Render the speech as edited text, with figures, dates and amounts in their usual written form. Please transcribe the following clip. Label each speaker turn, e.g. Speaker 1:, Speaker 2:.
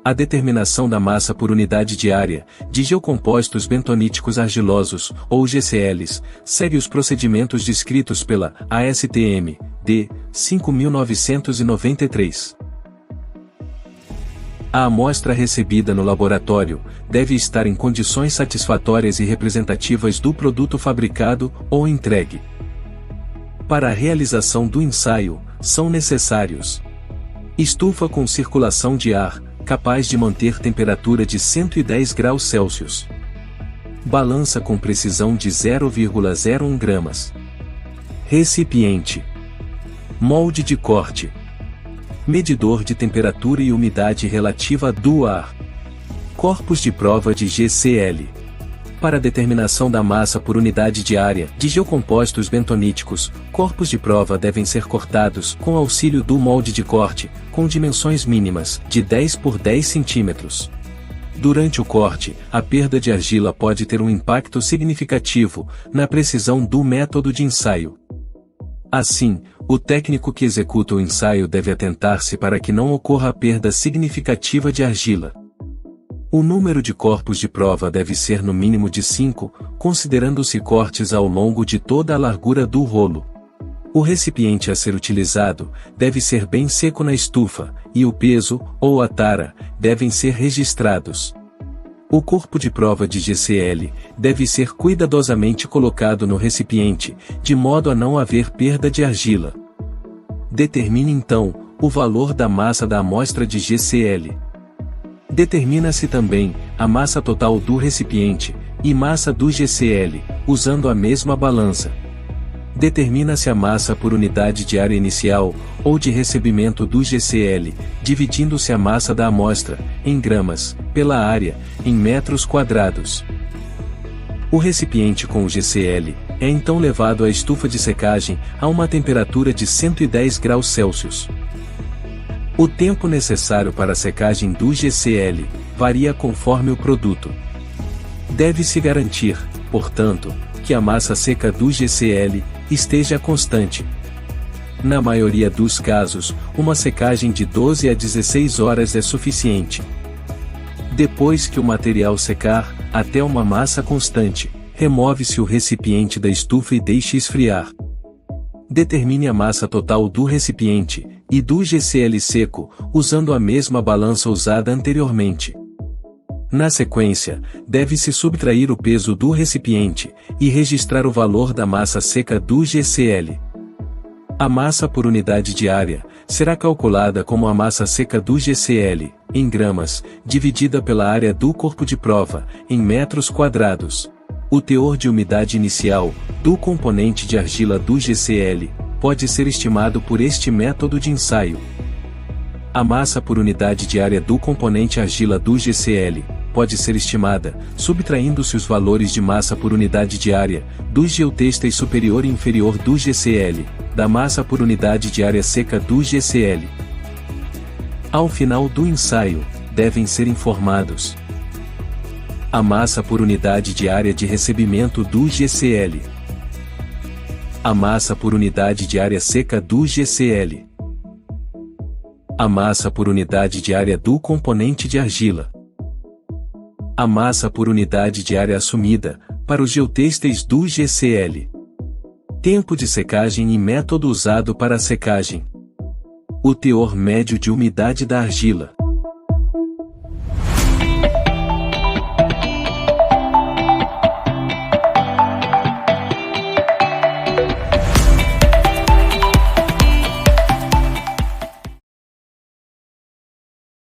Speaker 1: A determinação da massa por unidade diária de geocompostos bentoníticos argilosos, ou GCLs, segue os procedimentos descritos pela ASTM D 5993. A amostra recebida no laboratório deve estar em condições satisfatórias e representativas do produto fabricado ou entregue. Para a realização do ensaio, são necessários: estufa com circulação de ar, capaz de manter temperatura de 110 graus Celsius. Balança com precisão de 0,01 gramas. Recipiente. Molde de corte. Medidor de temperatura e umidade relativa do ar. Corpos de prova de GCL. Para a determinação da massa por unidade diária de geocompostos bentoníticos, corpos de prova devem ser cortados com auxílio do molde de corte, com dimensões mínimas de 10 por 10 centímetros. Durante o corte, a perda de argila pode ter um impacto significativo na precisão do método de ensaio. Assim, o técnico que executa o ensaio deve atentar-se para que não ocorra a perda significativa de argila. O número de corpos de prova deve ser no mínimo de 5, considerando-se cortes ao longo de toda a largura do rolo. O recipiente a ser utilizado deve ser bem seco na estufa, e o peso, ou a tara, devem ser registrados. O corpo de prova de GCL deve ser cuidadosamente colocado no recipiente, de modo a não haver perda de argila. Determine então o valor da massa da amostra de GCL. Determina-se também a massa total do recipiente e massa do GCL, usando a mesma balança. Determina-se a massa por unidade de área inicial ou de recebimento do GCL, dividindo-se a massa da amostra, em gramas, pela área, em metros quadrados. O recipiente com o GCL é então levado à estufa de secagem a uma temperatura de 110 graus Celsius. O tempo necessário para a secagem do GCL varia conforme o produto. Deve-se garantir, portanto, que a massa seca do GCL esteja constante. Na maioria dos casos, uma secagem de 12 a 16 horas é suficiente. Depois que o material secar, até uma massa constante, remove-se o recipiente da estufa e deixe esfriar. Determine a massa total do recipiente e do GCL seco, usando a mesma balança usada anteriormente. Na sequência, deve-se subtrair o peso do recipiente e registrar o valor da massa seca do GCL. A massa por unidade diária será calculada como a massa seca do GCL, em gramas, dividida pela área do corpo de prova, em metros quadrados. O teor de umidade inicial do componente de argila do GCL pode ser estimado por este método de ensaio. A massa por unidade diária do componente argila do GCL pode ser estimada, subtraindo-se os valores de massa por unidade diária dos geotêxteis superior e inferior do GCL, da massa por unidade diária seca do GCL. Ao final do ensaio, devem ser informados: a massa por unidade diária de recebimento do GCL, a massa por unidade diária seca do GCL, a massa por unidade diária do componente de argila, a massa por unidade diária assumida para os geotêxteis do GCL, tempo de secagem e método usado para a secagem, o teor médio de umidade da argila.